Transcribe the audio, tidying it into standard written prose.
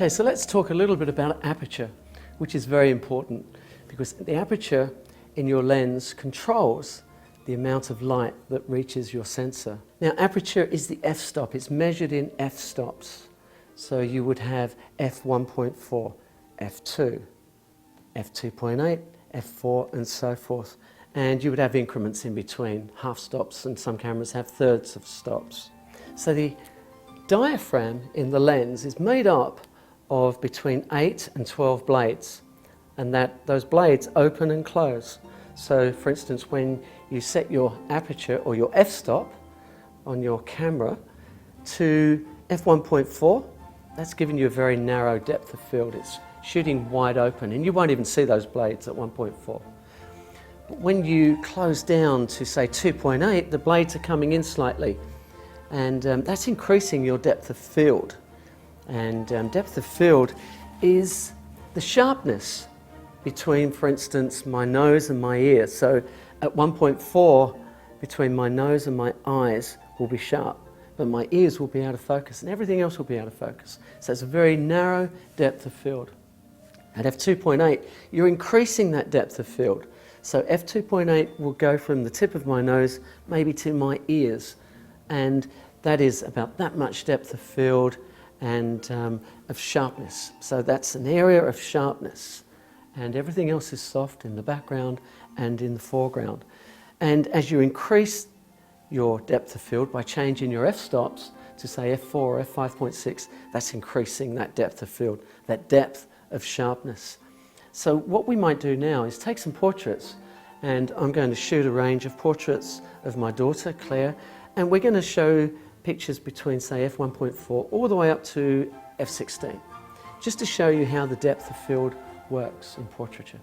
Okay, so let's talk a little bit about aperture, which is very important because the aperture in your lens controls the amount of light that reaches your sensor. Now, aperture is the f-stop. It's measured in f-stops. So you would have f1.4, f2, f2.8, f4, and so forth. And you would have increments in between, half stops, and some cameras have thirds of stops. So the diaphragm in the lens is made up of between 8 and 12 blades, and those blades open and close. So for instance, when you set your aperture or your f-stop on your camera to f1.4, that's giving you a very narrow depth of field. It's shooting wide open and you won't even see those blades at 1.4. But when you close down to say 2.8, the blades are coming in slightly, and that's increasing your depth of field. And depth of field is the sharpness between, for instance, my nose and my ear. So at 1.4, between my nose and my eyes will be sharp, but my ears will be out of focus and everything else will be out of focus. So it's a very narrow depth of field. At f2.8, you're increasing that depth of field. So f2.8 will go from the tip of my nose maybe to my ears, and that is about that much depth of field and of sharpness. So that's an area of sharpness, and everything else is soft in the background and in the foreground. And as you increase your depth of field by changing your f-stops to say f4 or f5.6, that's increasing that depth of field, that depth of sharpness. So what we might do now is take some portraits, and I'm going to shoot a range of portraits of my daughter, Claire, and we're going to show pictures between, say, f1.4 all the way up to f16, just to show you how the depth of field works in portraiture.